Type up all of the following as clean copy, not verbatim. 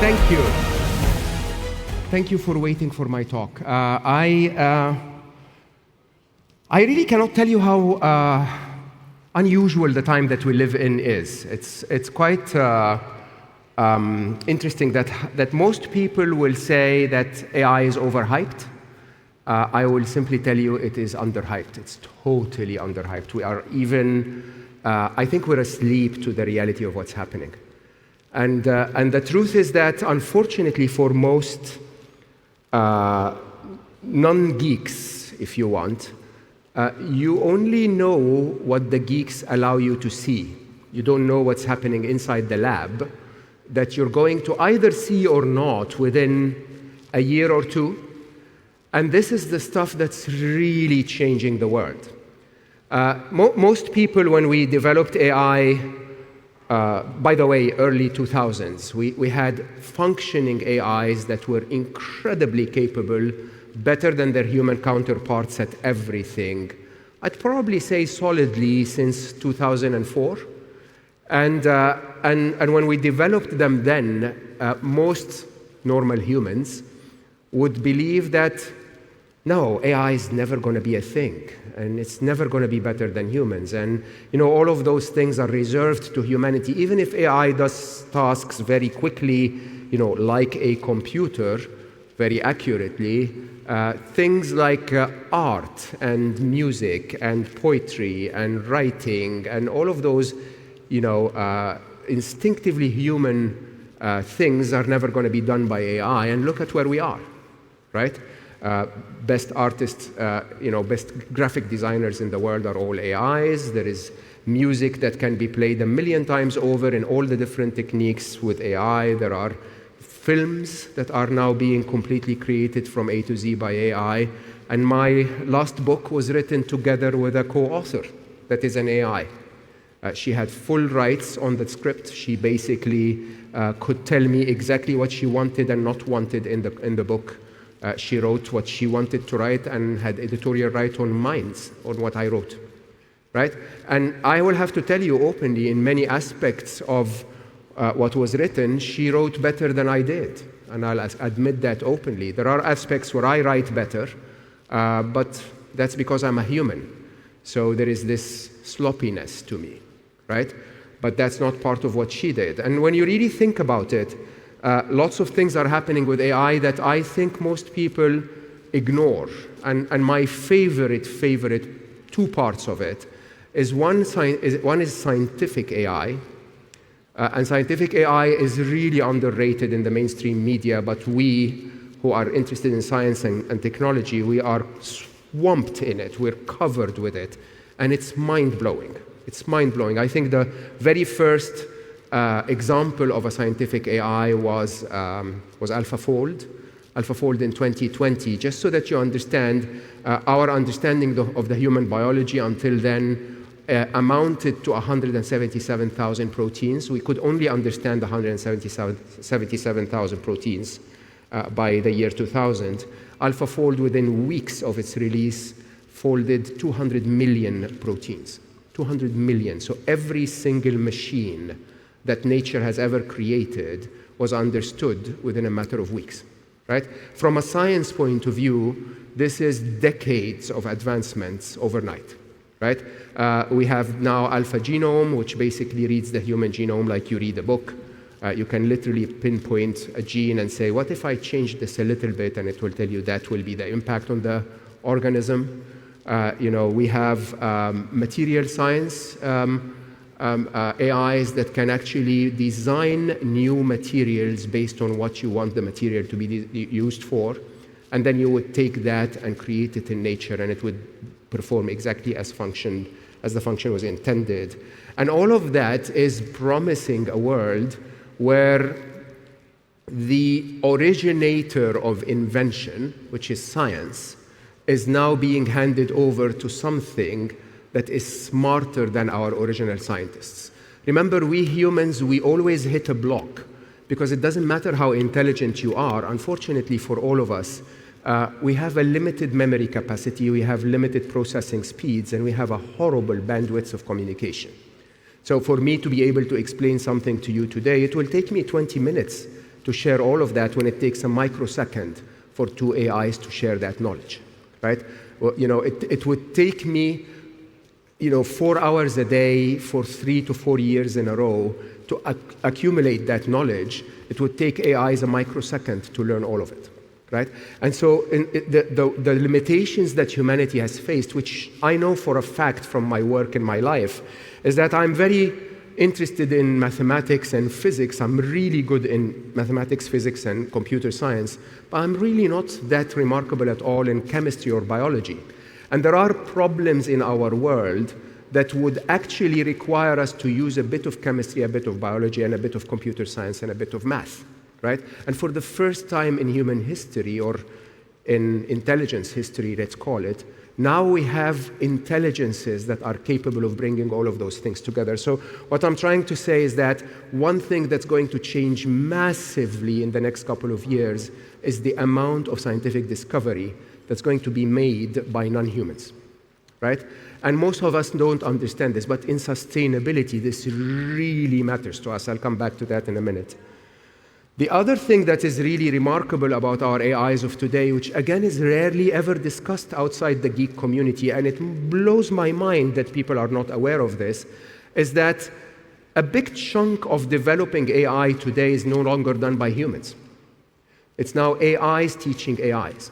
Thank you. Thank you for waiting for my talk. I really cannot tell you how unusual the time that we live in is. It's quite interesting that most people will say that AI is overhyped. I will simply tell you it is underhyped. It's totally underhyped. We are even, I think we're asleep to the reality of what's happening. And the truth is that, unfortunately, for most non-geeks, if you want, you only know what the geeks allow you to see. You don't know what's happening inside the lab that you're going to either see or not within a year or two. And this is the stuff that's really changing the world. Most people, when we developed AI, by the way, early 2000s, we had functioning AIs that were incredibly capable, better than their human counterparts at everything. I'd probably say solidly since 2004. And when we developed them then, most normal humans would believe that, no, AI is never going to be a thing, and it's never going to be better than humans. And all of those things are reserved to humanity. Even if AI does tasks very quickly, like a computer, very accurately, things like art and music and poetry and writing and all of those, instinctively human things are never going to be done by AI. And look at where we are, right? Best artists, best graphic designers in the world are all AIs. There is music that can be played 1 million times over in all the different techniques with AI. There are films that are now being completely created from A to Z by AI. And my last book was written together with a co-author that is an AI. She had full rights on the script. She basically could tell me exactly what she wanted and not wanted in the book. She wrote what she wanted to write and had editorial right on minds on what I wrote, right? And I will have to tell you openly, in many aspects of what was written, she wrote better than I did, and I'll admit that openly. There are aspects where I write better, but that's because I'm a human. So there is this sloppiness to me, right? But that's not part of what she did. And when you really think about it, lots of things are happening with AI that I think most people ignore. And my favorite two parts of it is one is scientific AI. And scientific AI is really underrated in the mainstream media, but we who are interested in science and technology, we are swamped in it. We're covered with it. And it's mind-blowing. It's mind-blowing. I think the very first example of a scientific AI was AlphaFold. AlphaFold in 2020, just so that you understand, our understanding of the human biology until then amounted to 177,000 proteins. We could only understand 177,000 proteins by the year 2000. AlphaFold, within weeks of its release, folded 200 million proteins. 200 million. So every single machine that nature has ever created was understood within a matter of weeks, right? From a science point of view, this is decades of advancements overnight, right? We have now AlphaGenome, which basically reads the human genome like you read a book. You can literally pinpoint a gene and say, what if I change this a little bit? And it will tell you that will be the impact on the organism. We have material science AIs that can actually design new materials based on what you want the material to be used for. And then you would take that and create it in nature, and it would perform exactly as the function was intended. And all of that is promising a world where the originator of invention, which is science, is now being handed over to something that is smarter than our original scientists. Remember, we humans, we always hit a block because it doesn't matter how intelligent you are. Unfortunately for all of us, we have a limited memory capacity, we have limited processing speeds, and we have a horrible bandwidth of communication. So for me to be able to explain something to you today, it will take me 20 minutes to share all of that when it takes a microsecond for two AIs to share that knowledge, right? Well, it would take me 4 hours a day for 3 to 4 years in a row to accumulate that knowledge. It would take AIs a microsecond to learn all of it, right? And so the limitations that humanity has faced, which I know for a fact from my work in my life, is that I'm very interested in mathematics and physics. I'm really good in mathematics, physics, and computer science, but I'm really not that remarkable at all in chemistry or biology. And there are problems in our world that would actually require us to use a bit of chemistry, a bit of biology, and a bit of computer science, and a bit of math, right? And for the first time in human history, or in intelligence history, let's call it, now we have intelligences that are capable of bringing all of those things together. So what I'm trying to say is that one thing that's going to change massively in the next couple of years is the amount of scientific discovery that's going to be made by non-humans, right? And most of us don't understand this, but in sustainability, this really matters to us. I'll come back to that in a minute. The other thing that is really remarkable about our AIs of today, which again is rarely ever discussed outside the geek community, and it blows my mind that people are not aware of this, is that a big chunk of developing AI today is no longer done by humans. It's now AIs teaching AIs.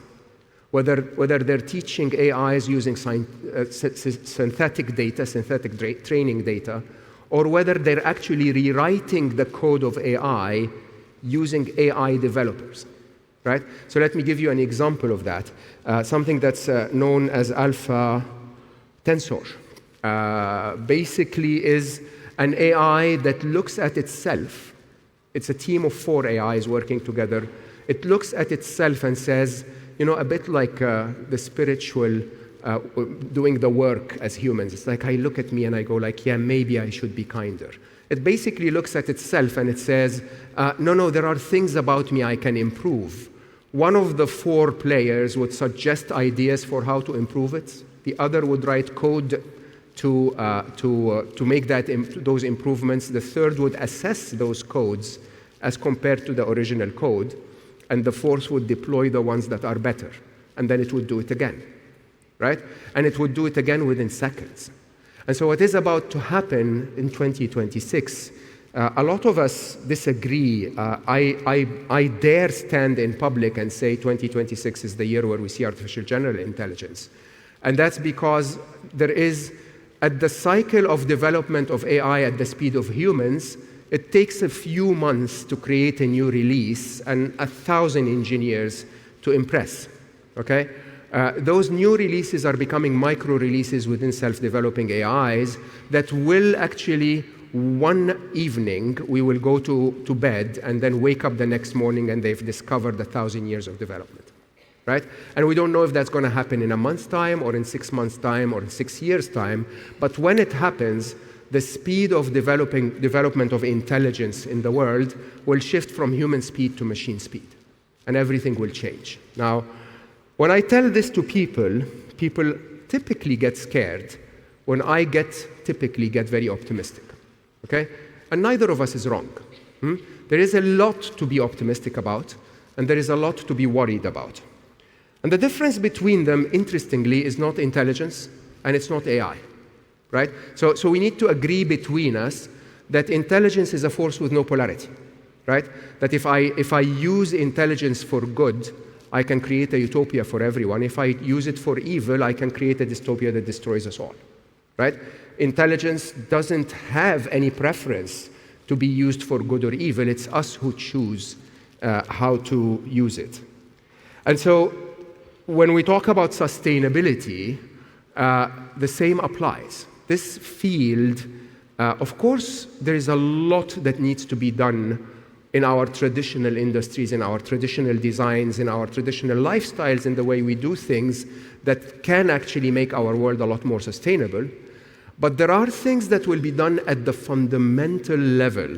Whether they're teaching AIs using synthetic data, synthetic training data, or whether they're actually rewriting the code of AI using AI developers, right? So let me give you an example of that. Something that's known as alpha tensor. Basically is an AI that looks at itself. It's a team of 4 AIs working together. It looks at itself and says, a bit like the spiritual doing the work as humans. It's like I look at me and I go like, yeah, maybe I should be kinder. It basically looks at itself and it says, no, there are things about me I can improve. One of the 4 players would suggest ideas for how to improve it. The other would write code to make those improvements. The third would assess those codes as compared to the original code. And the 4th would deploy the ones that are better. And then it would do it again, right? And it would do it again within seconds. And so what is about to happen in 2026, a lot of us disagree. I dare stand in public and say 2026 is the year where we see artificial general intelligence. And that's because there is, at the cycle of development of AI at the speed of humans, it takes a few months to create a new release and 1,000 engineers to impress, okay? Those new releases are becoming micro-releases within self-developing AIs that will actually, one evening, we will go to bed and then wake up the next morning and they've discovered 1,000 years of development, right? And we don't know if that's going to happen in a month's time or in 6 months' time or in 6 years' time, but when it happens, the speed of development of intelligence in the world will shift from human speed to machine speed, and everything will change. Now, when I tell this to people, people typically get scared when I typically get very optimistic, okay? And neither of us is wrong. There is a lot to be optimistic about, and there is a lot to be worried about. And the difference between them, interestingly, is not intelligence, and it's not AI, right? So we need to agree between us that intelligence is a force with no polarity, right? That if I use intelligence for good, I can create a utopia for everyone. If I use it for evil, I can create a dystopia that destroys us all, right? Intelligence doesn't have any preference to be used for good or evil. It's us who choose how to use it. And so when we talk about sustainability, the same applies. This field, of course, there is a lot that needs to be done in our traditional industries, in our traditional designs, in our traditional lifestyles, in the way we do things that can actually make our world a lot more sustainable. But there are things that will be done at the fundamental level,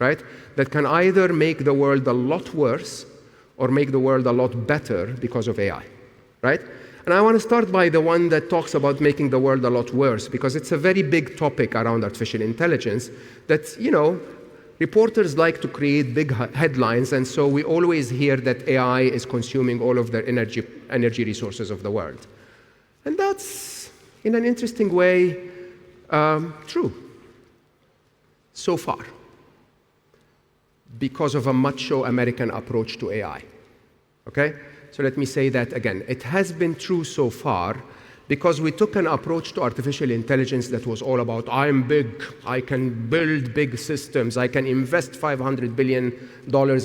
right, that can either make the world a lot worse or make the world a lot better because of AI, right? And I want to start by the one that talks about making the world a lot worse, because it's a very big topic around artificial intelligence that, Reporters like to create big headlines, and so we always hear that AI is consuming all of the energy resources of the world. And that's, in an interesting way, true. So far. Because of a macho American approach to AI. Okay? So let me say that again. It has been true so far because we took an approach to artificial intelligence that was all about, I'm big, I can build big systems, I can invest $500 billion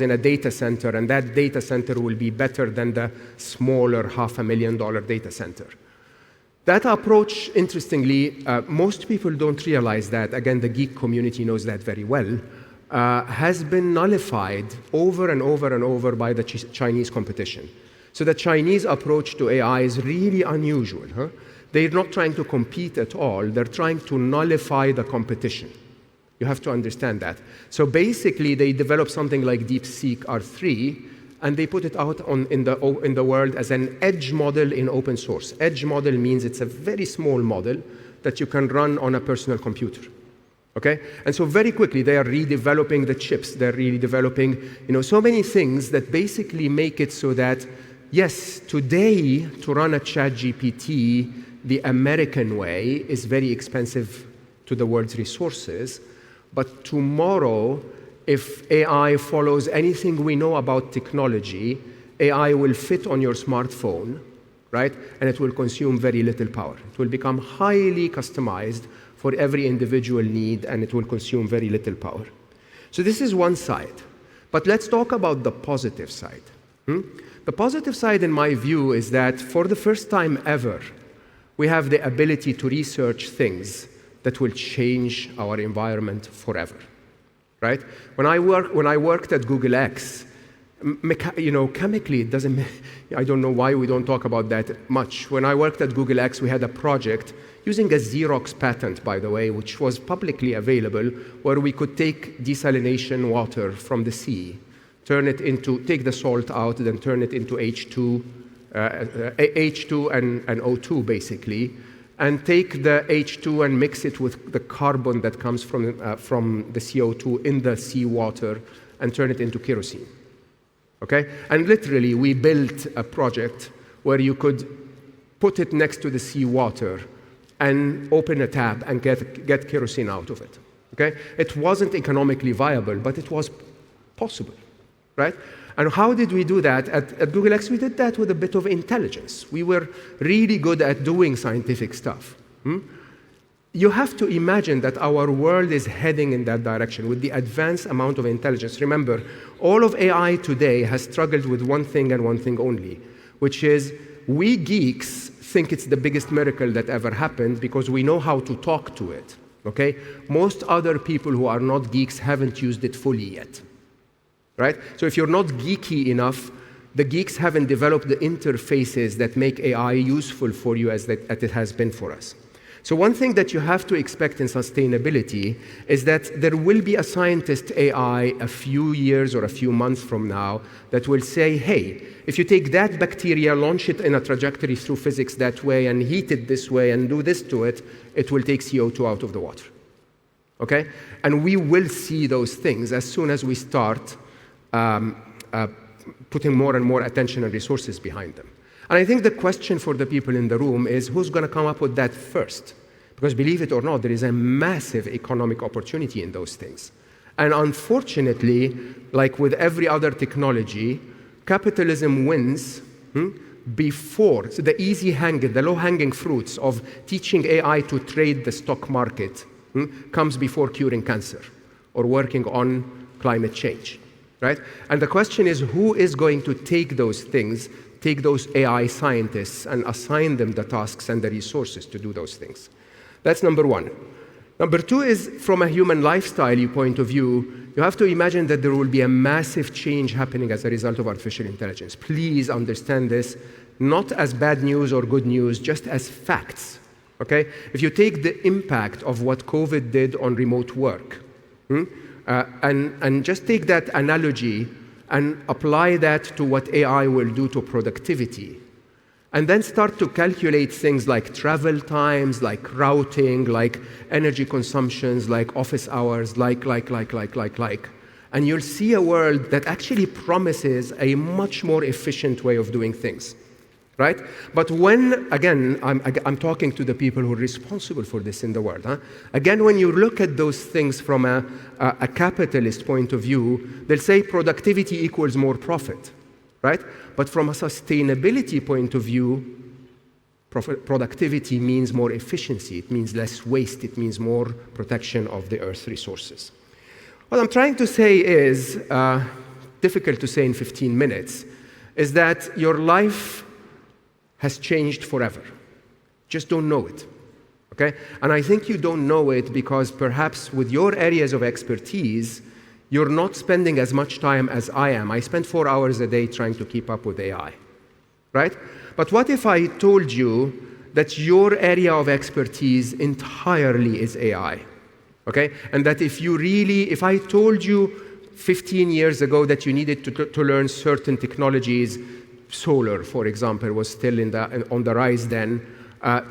in a data center, and that data center will be better than the smaller $500,000 data center. That approach, interestingly, most people don't realize that, again, the geek community knows that very well, has been nullified over and over and over by the Chinese competition. So the Chinese approach to AI is really unusual. Huh? They're not trying to compete at all. They're trying to nullify the competition. You have to understand that. So basically, they developed something like DeepSeek R3, and they put it out in the world as an edge model in open source. Edge model means it's a very small model that you can run on a personal computer. Okay? And so very quickly, they are redeveloping the chips. They're redeveloping, so many things that basically make it so that, yes, today, to run a ChatGPT the American way is very expensive to the world's resources. But tomorrow, if AI follows anything we know about technology, AI will fit on your smartphone, right? And it will consume very little power. It will become highly customized for every individual need, and it will consume very little power. So this is one side. But let's talk about the positive side. The positive side, in my view, is that for the first time ever, we have the ability to research things that will change our environment forever, right? When I worked at Google X, chemically, it doesn't. I don't know why we don't talk about that much. When I worked at Google X, we had a project using a Xerox patent, by the way, which was publicly available, where we could take desalination water from the sea, take the salt out, then turn it into H2 and O2, basically, and take the H2 and mix it with the carbon that comes from the CO2 in the seawater and turn it into kerosene. Okay? And literally, we built a project where you could put it next to the seawater and open a tap and get kerosene out of it. Okay? It wasn't economically viable, but it was possible, right? And how did we do that? At Google X, we did that with a bit of intelligence. We were really good at doing scientific stuff. You have to imagine that our world is heading in that direction with the advanced amount of intelligence. Remember, all of AI today has struggled with one thing and one thing only, which is we geeks think it's the biggest miracle that ever happened because we know how to talk to it. Okay? Most other people who are not geeks haven't used it fully yet. Right? So if you're not geeky enough, the geeks haven't developed the interfaces that make AI useful for you as it has been for us. So one thing that you have to expect in sustainability is that there will be a scientist AI a few years or a few months from now that will say, hey, if you take that bacteria, launch it in a trajectory through physics that way and heat it this way and do this to it, it will take CO2 out of the water. Okay? And we will see those things as soon as we start putting more and more attention and resources behind them. And I think the question for the people in the room is who's going to come up with that first? Because believe it or not, there is a massive economic opportunity in those things. And unfortunately, like with every other technology, capitalism wins before. So the low-hanging fruits of teaching AI to trade the stock market comes before curing cancer or working on climate change. Right? And the question is, who is going to take those things, take those AI scientists, and assign them the tasks and the resources to do those things? That's number one. Number two is, from a human lifestyle point of view, you have to imagine that there will be a massive change happening as a result of artificial intelligence. Please understand this, not as bad news or good news, just as facts. Okay? If you take the impact of what COVID did on remote work, and just take that analogy and apply that to what AI will do to productivity, and then start to calculate things like travel times, like routing, like energy consumptions, like office hours, like. And you'll see a world that actually promises a much more efficient way of doing things, right? But when, again, I'm talking to the people who are responsible for this in the world. Again, when you look at those things from a capitalist point of view, they'll say productivity equals more profit, right? But from a sustainability point of view, productivity means more efficiency. It means less waste. It means more protection of the Earth's resources. What I'm trying to say is, difficult to say in 15 minutes, is that your life has changed forever. Just don't know it, okay? And I think you don't know it because perhaps with your areas of expertise, you're not spending as much time as I am. I spend 4 hours a day trying to keep up with AI, right? But what if I told you that your area of expertise entirely is AI? Okay? And that if I told you 15 years ago that you needed to learn certain technologies, solar, for example, was still on the rise then,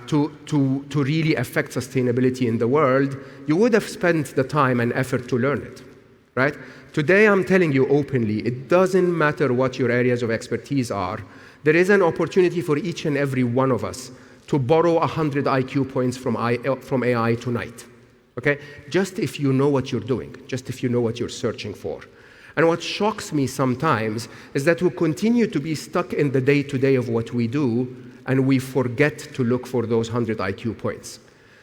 to really affect sustainability in the world, you would have spent the time and effort to learn it, right? Today, I'm telling you openly, it doesn't matter what your areas of expertise are. There is an opportunity for each and every one of us to borrow 100 IQ points from AI tonight. Okay? Just if you know what you're doing, just if you know what you're searching for. And what shocks me sometimes is that we continue to be stuck in the day-to-day of what we do, and we forget to look for those 100 IQ points.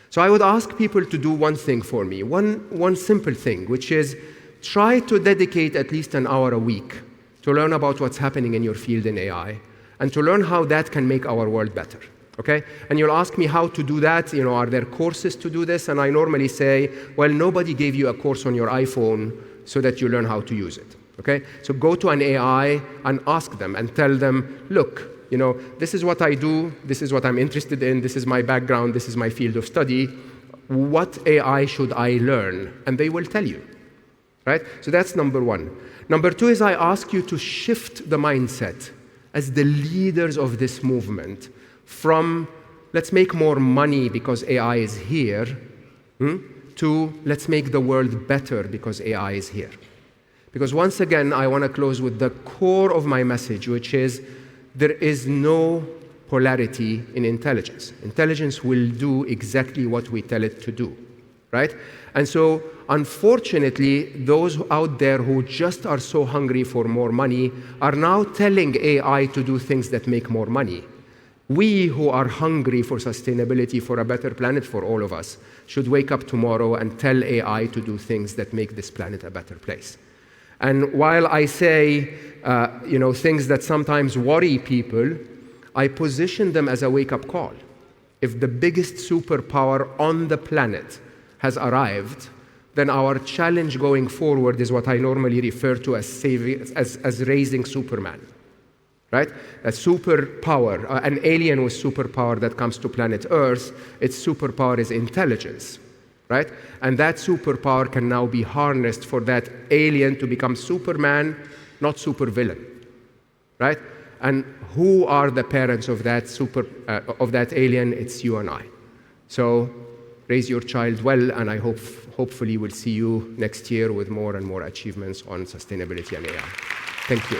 So I would ask people to do one thing for me, one simple thing, which is try to dedicate at least an hour a week to learn about what's happening in your field in AI, and to learn how that can make our world better. Okay? And you'll ask me how to do that. Are there courses to do this? And I normally say, well, nobody gave you a course on your iPhone so that you learn how to use it. Okay? So go to an AI and ask them and tell them, look, this is what I do, this is what I'm interested in, this is my background, this is my field of study. What AI should I learn? And they will tell you. Right? So that's number one. Number two is I ask you to shift the mindset as the leaders of this movement from let's make more money because AI is here, to let's make the world better because AI is here. Because once again, I want to close with the core of my message, which is there is no polarity in intelligence. Intelligence will do exactly what we tell it to do, right? And so, unfortunately, those out there who just are so hungry for more money are now telling AI to do things that make more money. We who are hungry for sustainability, for a better planet for all of us, should wake up tomorrow and tell AI to do things that make this planet a better place. And while I say, things that sometimes worry people, I position them as a wake-up call. If the biggest superpower on the planet has arrived, then our challenge going forward is what I normally refer to as raising Superman. Right? A superpower, an alien with superpower that comes to planet Earth, its superpower is intelligence, right? And that superpower can now be harnessed for that alien to become Superman, not supervillain, right? And who are the parents of that alien? It's you and I. So raise your child well, and I hopefully we'll see you next year with more and more achievements on sustainability and AI. Thank you.